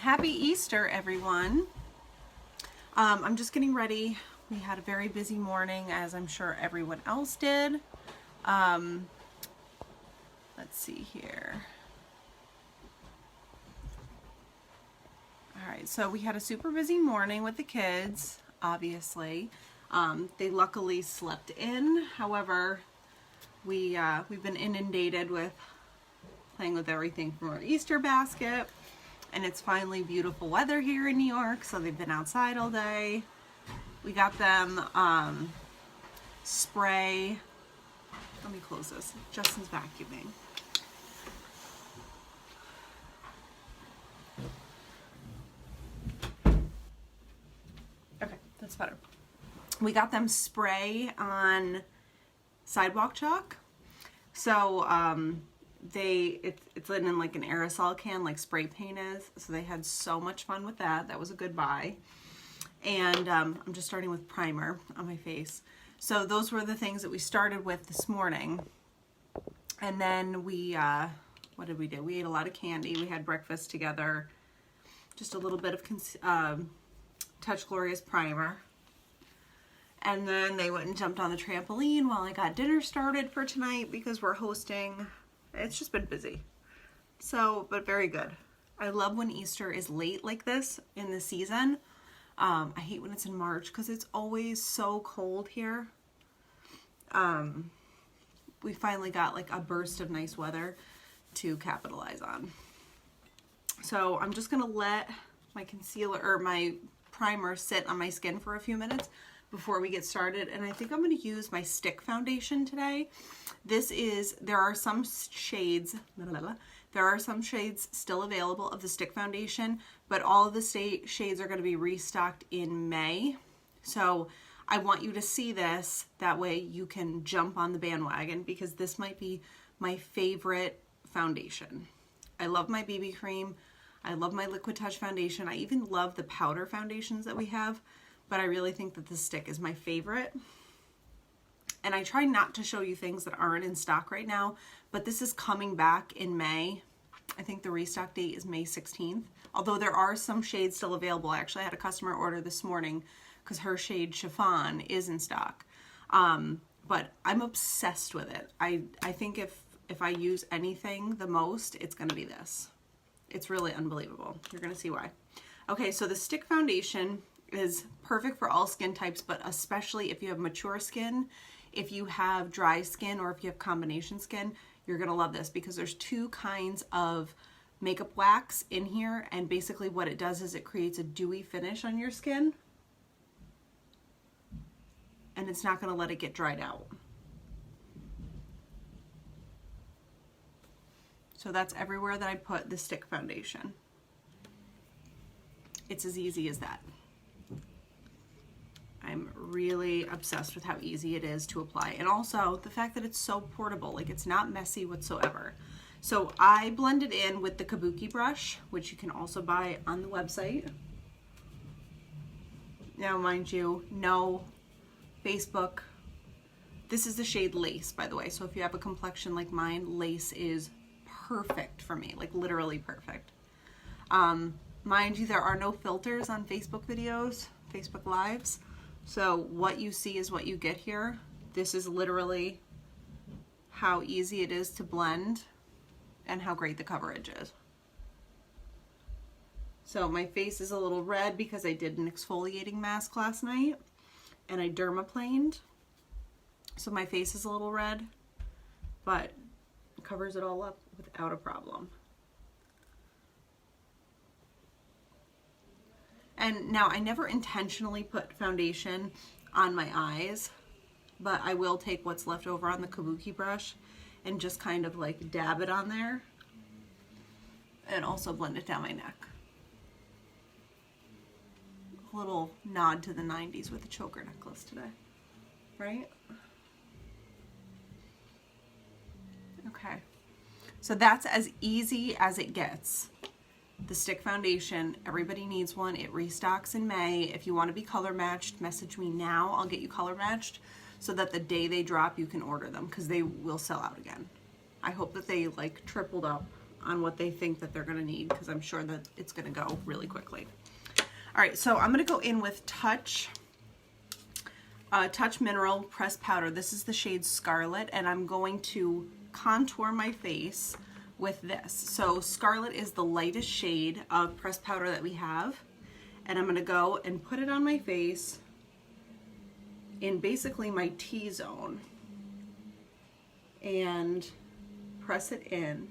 Happy Easter, everyone. I'm just getting ready. We had a very busy morning, as I'm sure everyone else did. Let's see here. All right, so we had a super busy morning with the kids, obviously. They luckily slept in. However, we've been inundated with playing with everything from our Easter basket. And it's finally beautiful weather here in New York, so they've been outside all day. We got them spray. Let me close this. Justin's vacuuming. Okay, that's better. We got them spray on sidewalk chalk. So it's in like an aerosol can, like spray paint is. So they had so much fun with that. That was a good buy. And I'm just starting with primer on my face. So those were the things that we started with this morning. And then we, what did we do? We ate a lot of candy. We had breakfast together. Just a little bit of Touch Glorious primer. And then they went and jumped on the trampoline while I got dinner started for tonight because we're hosting. It's just been busy. So, but very good. I love when Easter is late like this in the season. I hate when it's in March because it's always so cold here. We finally got like a burst of nice weather to capitalize on. So I'm just going to let my concealer or my primer sit on my skin for a few minutes before we get started. And I think I'm going to use my stick foundation today. There are some shades still available of the stick foundation, but all of the shades are going to be restocked in May. So I want you to see this, that way you can jump on the bandwagon, because this might be my favorite foundation. I love my BB cream. I love my Liquid Touch foundation. I even love the powder foundations that we have, but I really think that the stick is my favorite. And I try not to show you things that aren't in stock right now, but this is coming back in May. I think the restock date is May 16th. Although there are some shades still available. I actually had a customer order this morning because her shade Chiffon is in stock. But I'm obsessed with it. I think if I use anything the most, it's going to be this. It's really unbelievable. You're going to see why. Okay, so the stick foundation is perfect for all skin types, but especially if you have mature skin, if you have dry skin, or if you have combination skin, you're going to love this because there's two kinds of makeup wax in here, and basically what it does is it creates a dewy finish on your skin, and it's not going to let it get dried out. So that's everywhere that I put the stick foundation. It's as easy as that. I'm really obsessed with how easy it is to apply, and also the fact that it's so portable. Like, it's not messy whatsoever. So I blend it in with the Kabuki brush, which you can also buy on the website. Now, mind you, no Facebook. This is the shade Lace, by the way. So if you have a complexion like mine, Lace is perfect for me, like literally perfect. Mind you, there are no filters on Facebook videos, Facebook Lives. So what you see is what you get here. This is literally how easy it is to blend and how great the coverage is. So my face is a little red because I did an exfoliating mask last night and I dermaplaned. So my face is a little red, but it covers it all up without a problem. And now I never intentionally put foundation on my eyes, but I will take what's left over on the Kabuki brush and just kind of like dab it on there and also blend it down my neck. A little nod to the 90s with the choker necklace today, right? Okay, so that's as easy as it gets. The stick foundation, everybody needs one. It restocks in May. If you want to be color matched, message me now. I'll get you color matched so that the day they drop, you can order them because they will sell out again. I hope that they like tripled up on what they think that they're gonna need, because I'm sure that it's gonna go really quickly. All right, so I'm gonna go in with Touch Mineral Pressed Powder. This is the shade Scarlet, and I'm going to contour my face with this. So Scarlet is the lightest shade of pressed powder that we have, and I'm gonna go and put it on my face in basically my T-zone and press it in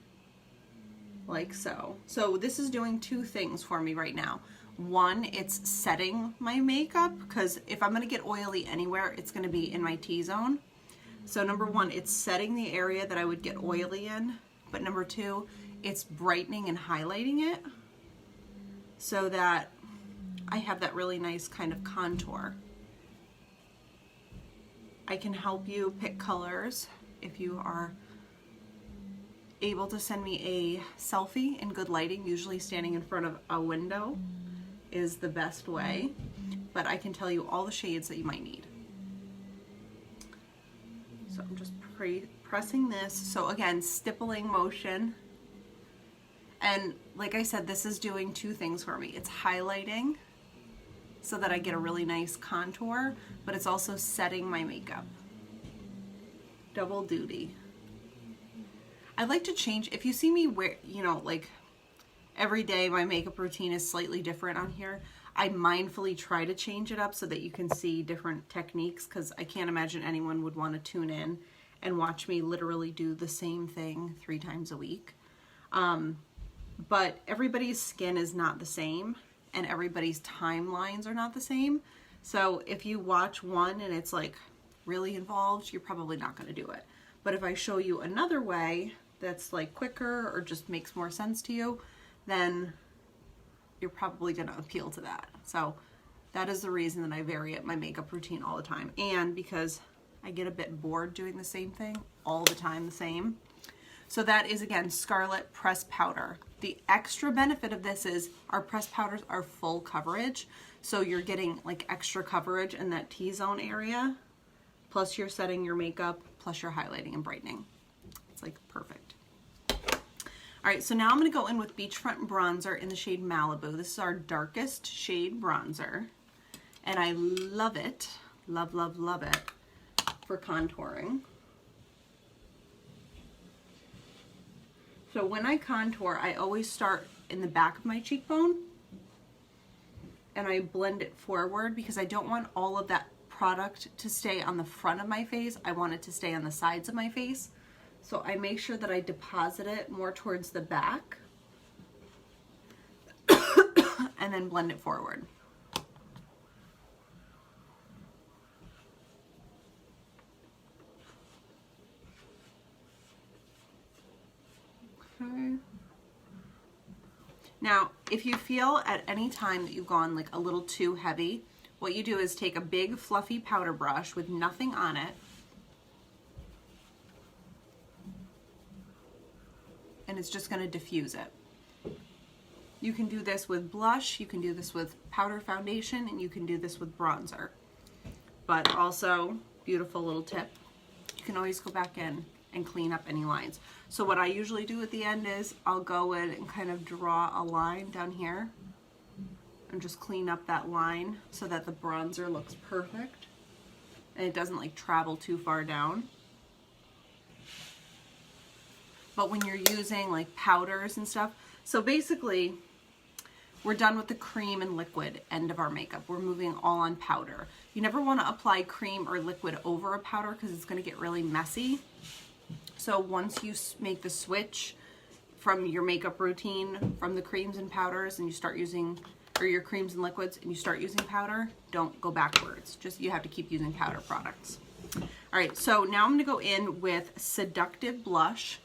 like so. So this is doing two things for me right now. One, it's setting my makeup, because if I'm gonna get oily anywhere, it's gonna be in my T-zone. So number one, it's setting the area that I would get oily in, but number two, it's brightening and highlighting it so that I have that really nice kind of contour. I can help you pick colors if you are able to send me a selfie in good lighting. Usually standing in front of a window is the best way, but I can tell you all the shades that you might need. So I'm just pressing this. So again, stippling motion. And like I said, this is doing two things for me. It's highlighting so that I get a really nice contour, but it's also setting my makeup. Double duty. I like to change, if you see me wear, you know, like every day my makeup routine is slightly different on here. I mindfully try to change it up so that you can see different techniques, because I can't imagine anyone would want to tune in and watch me literally do the same thing 3 times a week. But everybody's skin is not the same, and everybody's timelines are not the same. So if you watch one and it's like really involved, you're probably not going to do it. But if I show you another way that's like quicker or just makes more sense to you, then you're probably going to appeal to that. So that is the reason that I vary up my makeup routine all the time. And because I get a bit bored doing the same thing all the time, the same. So that is, again, Scarlet Pressed Powder. The extra benefit of this is our pressed powders are full coverage. So you're getting like extra coverage in that T-zone area. Plus you're setting your makeup, plus you're highlighting and brightening. It's like perfect. All right, so now I'm gonna go in with Beachfront Bronzer in the shade Malibu. This is our darkest shade bronzer. And I love it, love, love, love it for contouring. So when I contour, I always start in the back of my cheekbone and I blend it forward, because I don't want all of that product to stay on the front of my face. I want it to stay on the sides of my face. So I make sure that I deposit it more towards the back and then blend it forward. Okay. Now, if you feel at any time that you've gone like a little too heavy, what you do is take a big fluffy powder brush with nothing on it and it's just going to diffuse it. You can do this with blush, you can do this with powder foundation, and you can do this with bronzer. But also, beautiful little tip, you can always go back in and clean up any lines. So what I usually do at the end is I'll go in and kind of draw a line down here and just clean up that line so that the bronzer looks perfect and it doesn't like travel too far down. But when you're using like powders and stuff, so basically we're done with the cream and liquid end of our makeup. We're moving all on powder. You never want to apply cream or liquid over a powder because it's going to get really messy. So once you make the switch from your makeup routine from the creams and powders and you start using, or your creams and liquids, and you start using powder, don't go backwards. Just, you have to keep using powder products. All right, so now I'm going to go in with Seductive Blush.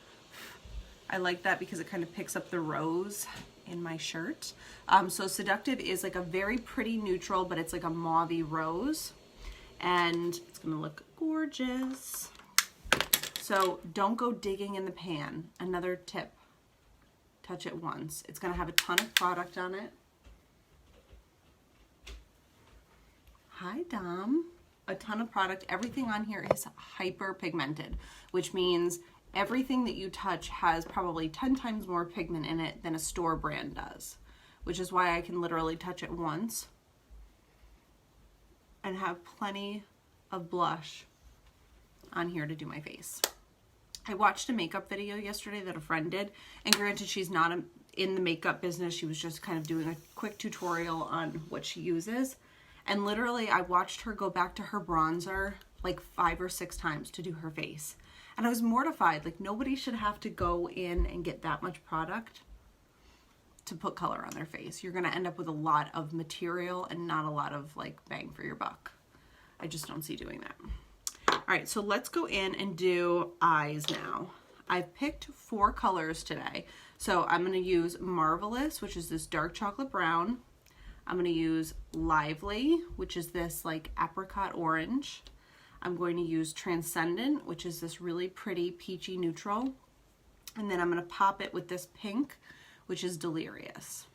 I like that because it kind of picks up the rose in my shirt. So Seductive is like a very pretty neutral, but it's like a mauvey rose. And it's going to look gorgeous. So don't go digging in the pan. Another tip, touch it once. It's going to have a ton of product on it. Hi, Dom. A ton of product. Everything on here is hyper pigmented, which means everything that you touch has probably 10 times more pigment in it than a store brand does, which is why I can literally touch it once and have plenty of blush on here to do my face. I watched a makeup video yesterday that a friend did, and granted she's not in the makeup business, she was just kind of doing a quick tutorial on what she uses, and literally I watched her go back to her bronzer like 5 or 6 times to do her face, and I was mortified. Like, nobody should have to go in and get that much product to put color on their face. You're gonna end up with a lot of material and not a lot of like bang for your buck. I just don't see doing that. All right, so let's go in and do eyes now. I've picked 4 colors today. So I'm gonna use Marvelous, which is this dark chocolate brown. I'm gonna use Lively, which is this like apricot orange. I'm going to use Transcendent, which is this really pretty peachy neutral. And then I'm gonna pop it with this pink, which is Delirious.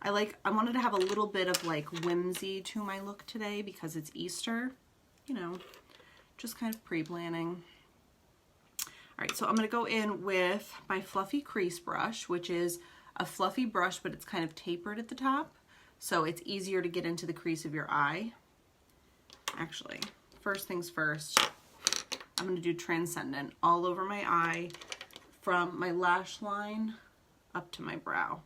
I wanted to have a little bit of like whimsy to my look today because it's Easter, you know, just kind of pre-planning. All right, so I'm gonna go in with my fluffy crease brush, which is a fluffy brush, but it's kind of tapered at the top, so it's easier to get into the crease of your eye. Actually, first things first, I'm gonna do Transcendent all over my eye from my lash line up to my brow.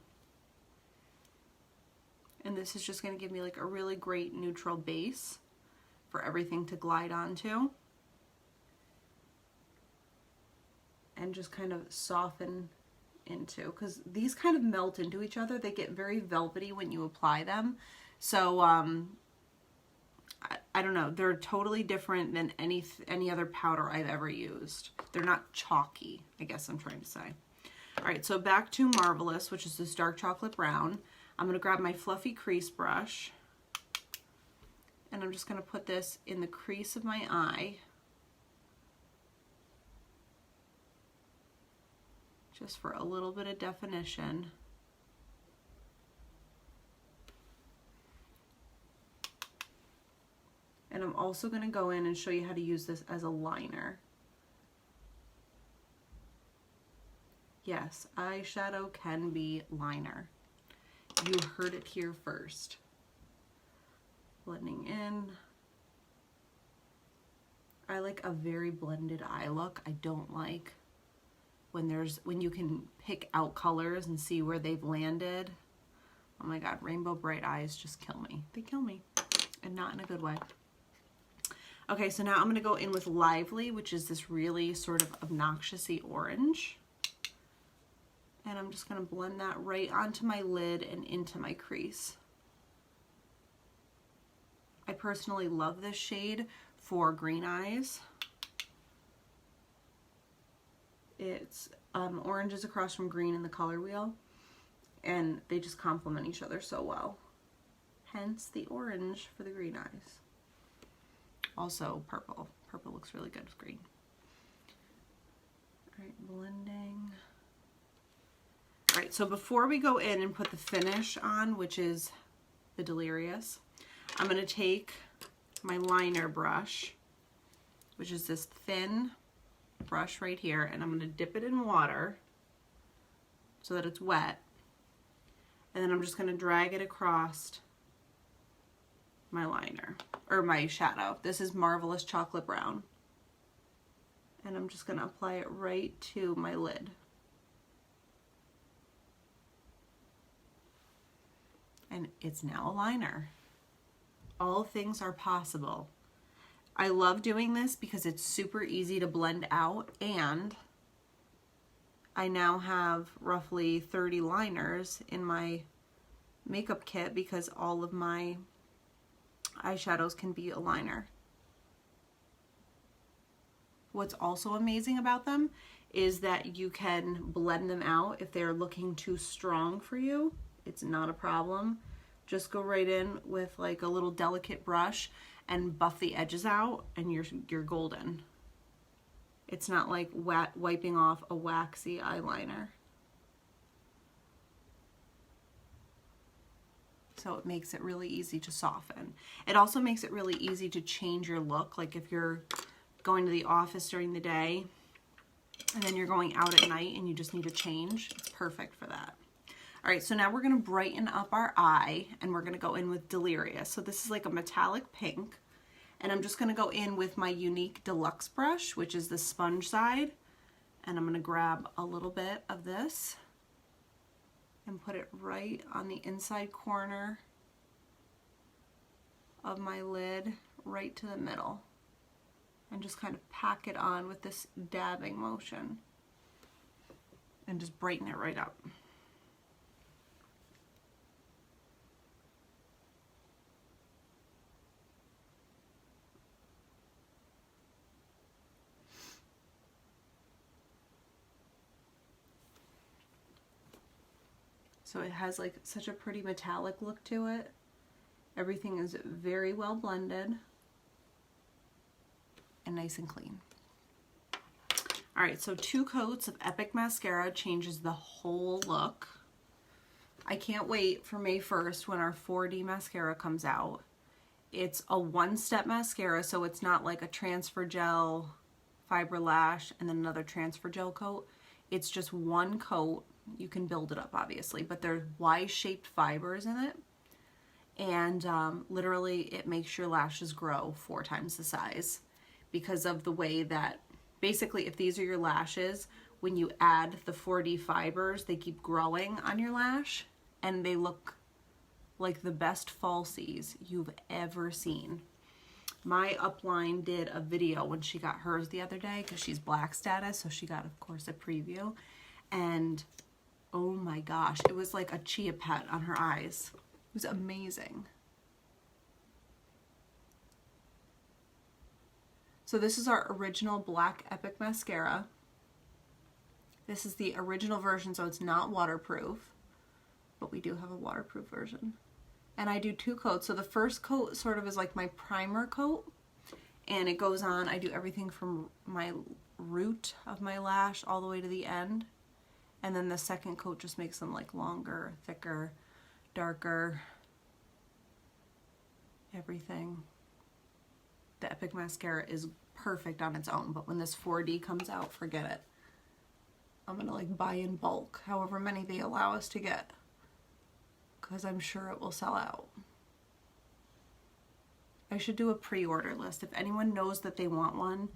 And this is just gonna give me like a really great neutral base for everything to glide onto. And just kind of soften into, because these kind of melt into each other. They get very velvety when you apply them. So I don't know, they're totally different than any other powder I've ever used. They're not chalky, I guess I'm trying to say. All right, so back to Marvelous, which is this dark chocolate brown. I'm gonna grab my fluffy crease brush and I'm just gonna put this in the crease of my eye. Just for a little bit of definition. And I'm also going to go in and show you how to use this as a liner. Yes, eyeshadow can be liner. You heard it here first. Blending in. I like a very blended eye look. I don't like when you can pick out colors and see where they've landed. Oh my God, rainbow bright eyes just kill me. They kill me, and not in a good way. Okay, so now I'm gonna go in with Lively, which is this really sort of obnoxiously orange. And I'm just gonna blend that right onto my lid and into my crease. I personally love this shade for green eyes. It's oranges across from green in the color wheel, and they just complement each other so well. Hence the orange for the green eyes. Also purple. Purple looks really good with green. All right, blending. All right, so before we go in and put the finish on, which is the Delirious, I'm going to take my liner brush, which is this thin brush right here, and I'm going to dip it in water so that it's wet, and then I'm just going to drag it across my liner, or my shadow. This is Marvelous Chocolate Brown, and I'm just going to apply it right to my lid. And it's now a liner. All things are possible. I love doing this because it's super easy to blend out, and I now have roughly 30 liners in my makeup kit because all of my eyeshadows can be a liner. What's also amazing about them is that you can blend them out if they're looking too strong for you. It's not a problem. Just go right in with like a little delicate brush and buff the edges out, and you're golden. It's not like wiping off a waxy eyeliner. So it makes it really easy to soften. It also makes it really easy to change your look. Like if you're going to the office during the day and then you're going out at night and you just need a change, it's perfect for that. All right, so now we're gonna brighten up our eye and we're gonna go in with Delirious. So this is like a metallic pink, and I'm just gonna go in with my Younique Deluxe brush, which is the sponge side, and I'm gonna grab a little bit of this and put it right on the inside corner of my lid, right to the middle, and just kind of pack it on with this dabbing motion and just brighten it right up. So it has like such a pretty metallic look to it. Everything is very well blended and nice and clean. All right, so 2 coats of Epic Mascara changes the whole look. I can't wait for May 1st when our 4D mascara comes out. It's a 1-step mascara, so it's not like a transfer gel, fiber lash, and then another transfer gel coat. It's just 1 coat. You can build it up, obviously, but there's Y-shaped fibers in it. And literally it makes your lashes grow 4 times the size because of the way that, basically, if these are your lashes, when you add the 4D fibers, they keep growing on your lash and they look like the best falsies you've ever seen. My upline did a video when she got hers the other day because she's black status, so she got, of course, a preview. And oh my gosh, it was like a chia pet on her eyes. It was amazing. So this is our original black Epic Mascara. This is the original version, so it's not waterproof, but we do have a waterproof version. And I do 2 coats. So the first coat sort of is like my primer coat, and it goes on. I do everything from my root of my lash all the way to the end. And then the second coat just makes them like longer, thicker, darker, everything. The Epic Mascara is perfect on its own, but when this 4D comes out, forget it. I'm gonna like buy in bulk, however many they allow us to get, because I'm sure it will sell out. I should do a pre-order list. If anyone knows that they want one,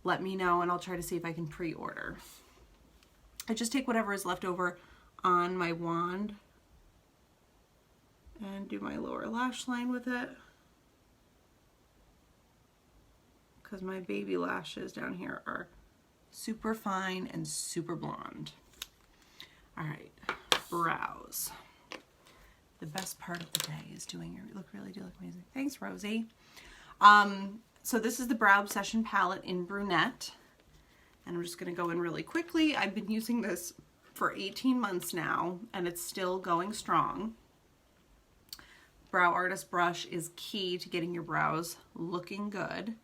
let me know and I'll try to see if I can pre-order. I just take whatever is left over on my wand and do my lower lash line with it, because my baby lashes down here are super fine and super blonde. All right, brows. The best part of the day is doing your look. Really do look amazing. Thanks, Rosie. So this is the Brow Obsession palette in Brunette. And I'm just going to go in really quickly. I've been using this for 18 months now, and it's still going strong. Brow Artist brush is key to getting your brows looking good.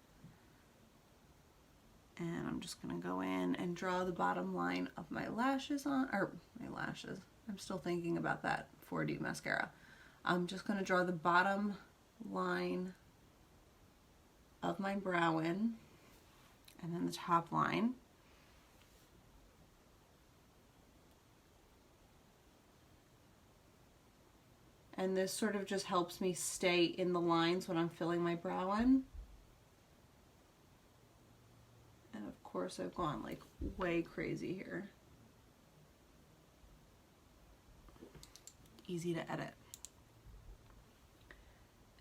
And I'm just going to go in and draw the bottom line of my lashes on, or my lashes. I'm still thinking about that 4D mascara. I'm just going to draw the bottom line of my brow in, and then the top line. And this sort of just helps me stay in the lines when I'm filling my brow in. And of course I've gone like way crazy here. Easy to edit.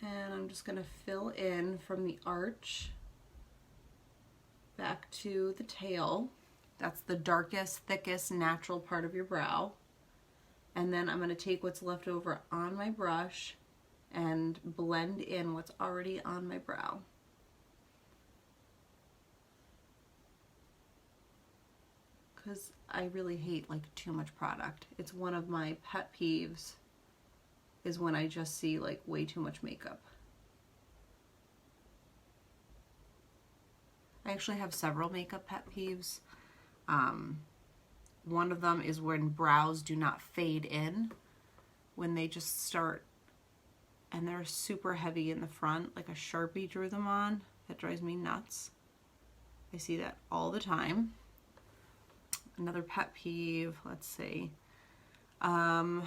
And I'm just gonna fill in from the arch back to the tail. That's the darkest, thickest, natural part of your brow. And then I'm going to take what's left over on my brush and blend in what's already on my brow. Because I really hate like too much product. It's one of my pet peeves, is when I just see like way too much makeup. I actually have several makeup pet peeves. One of them is when brows do not fade in, when they just start and they're super heavy in the front, like a Sharpie drew them on. That drives me nuts. I see that all the time. Another pet peeve, let's see. When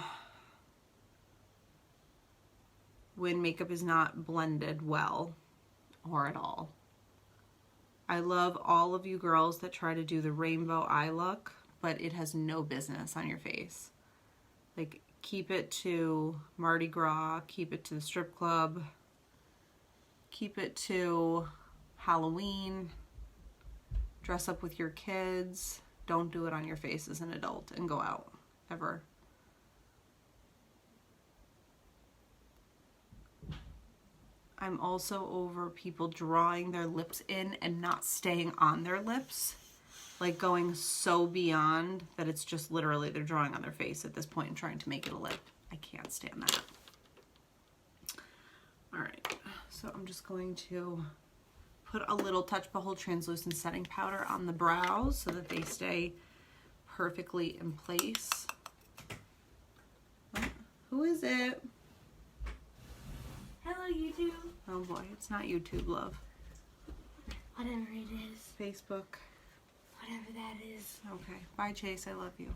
makeup is not blended well or at all. I love all of you girls that try to do the rainbow eye look, but it has no business on your face. Like, keep it to Mardi Gras, keep it to the strip club, keep it to Halloween, dress up with your kids. Don't do it on your face as an adult and go out, ever. I'm also over people drawing their lips in and not staying on their lips. Like going so beyond that it's just literally they're drawing on their face at this point and trying to make it a lip. I can't stand that. Alright, so I'm just going to put a little Touch Behold translucent setting powder on the brows so that they stay perfectly in place. Who is it? Hello, YouTube. Oh boy, it's not YouTube, love. Whatever it is. Facebook. Whatever that is. Okay. Bye, Chase. I love you.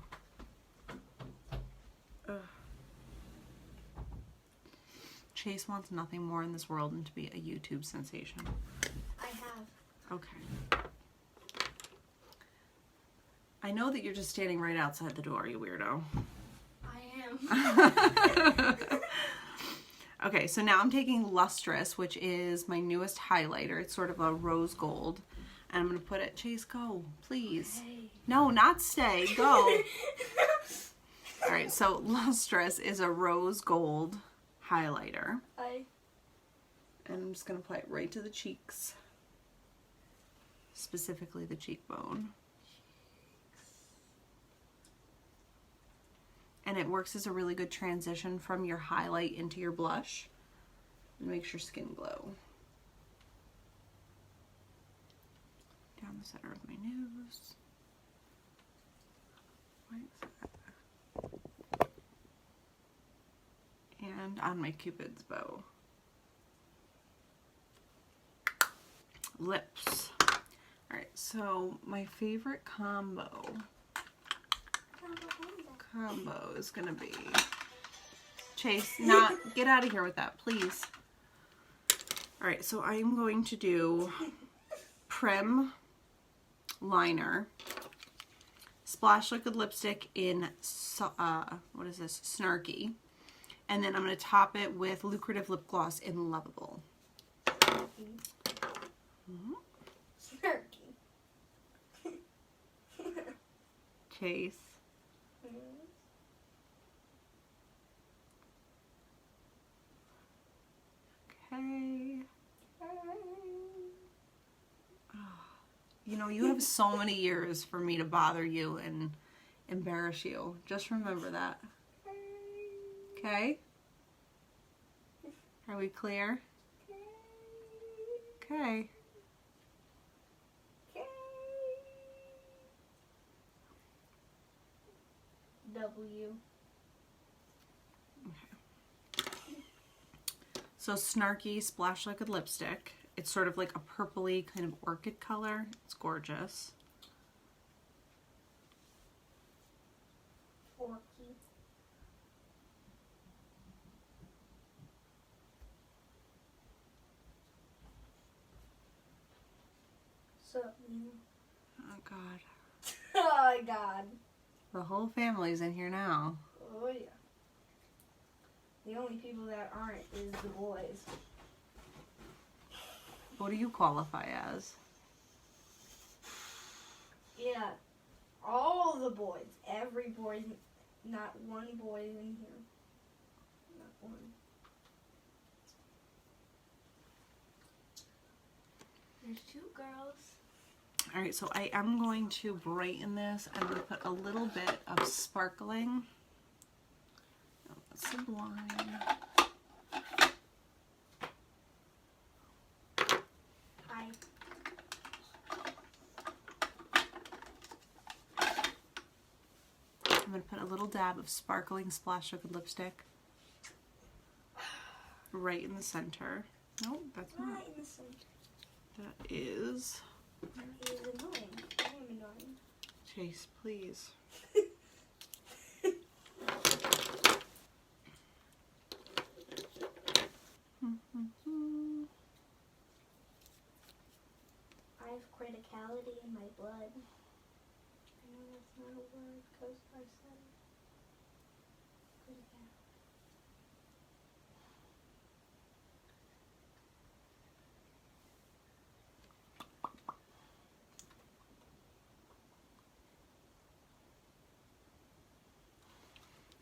Ugh. Chase wants nothing more in this world than to be a YouTube sensation. I have. Okay. I know that you're just standing right outside the door, you weirdo. I am. Okay, so now I'm taking Lustrous, which is my newest highlighter. It's sort of a rose gold. And I'm going to put it, Chase, go, please. Hey. No, not stay, go. All right, so Lustrous is a rose gold highlighter. And I'm just going to apply it right to the cheeks. Specifically the cheekbone. And it works as a really good transition from your highlight into your blush. It makes your skin glow. Down the center of my nose. Like that. And on my Cupid's bow. Lips. Alright, so my favorite combo is gonna be Chase, not get out of here with that, please. Alright, so I'm going to do Prim liner, Splash Liquid Lipstick in what is this, Snarky, and then I'm going to top it with Lucrative Lip Gloss in Loveable. Snarky. Chase. Okay. You know, you have so many years for me to bother you and embarrass you. Just remember that. Okay? Are we clear? Okay. W. So Snarky Splash Liquid Lipstick. It's sort of like a purpley kind of orchid color. It's gorgeous. Orchid. So, Oh God. oh my God. The whole family's in here now. Oh yeah. The only people that aren't is the boys. What do you qualify as? Yeah, all the boys. Every boy. Not one boy in here. Not one. There's two girls. Alright, so I am going to brighten this. I'm going to put a little bit of sparkling. Sublime. Hi. I'm going to put a little dab of sparkling Splash Liquid Lipstick right in the center. Nope, that's not. Right in the center. That is. He is annoying. I am annoying. Chase, please. I have criticality in my blood. I know that's not a word because I said it. Criticality.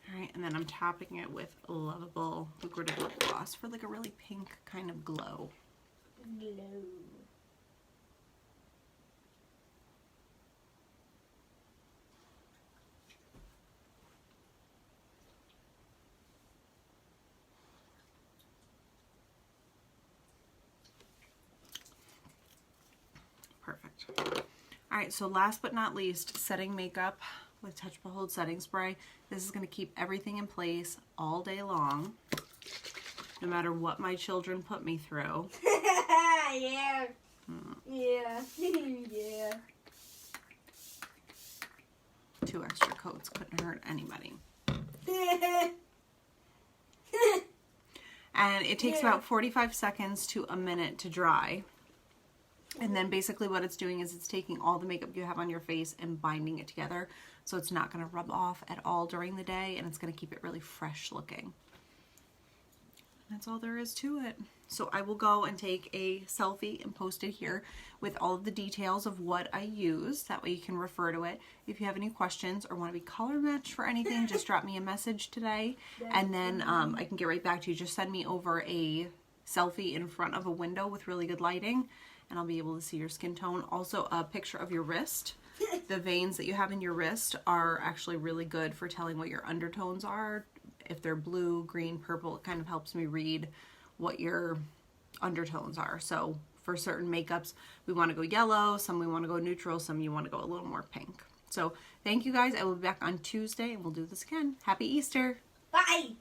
All right, and then I'm topping it with Loveable Lucrative Lip Gloss for like a really pink kind of glow. Glow. Perfect. All right, so last but not least, setting makeup with Touch Behold setting spray. This is going to keep everything in place all day long, no matter what my children put me through. Yeah. Yeah. Yeah. 2 extra coats couldn't hurt anybody. And it takes about 45 seconds to a minute to dry. And then basically what it's doing is it's taking all the makeup you have on your face and binding it together, so it's not going to rub off at all during the day, and it's going to keep it really fresh looking. That's all there is to it. So I will go and take a selfie and post it here with all of the details of what I use. That way you can refer to it. If you have any questions or want to be color matched for anything, just drop me a message today, and then I can get right back to you. Just send me over a selfie in front of a window with really good lighting, and I'll be able to see your skin tone. Also a picture of your wrist. The veins that you have in your wrist are actually really good for telling what your undertones are. If they're blue, green, purple, it kind of helps me read what your undertones are. So for certain makeups, we want to go yellow, some we want to go neutral, some you want to go a little more pink. So thank you guys. I will be back on Tuesday and we'll do this again. Happy Easter. Bye.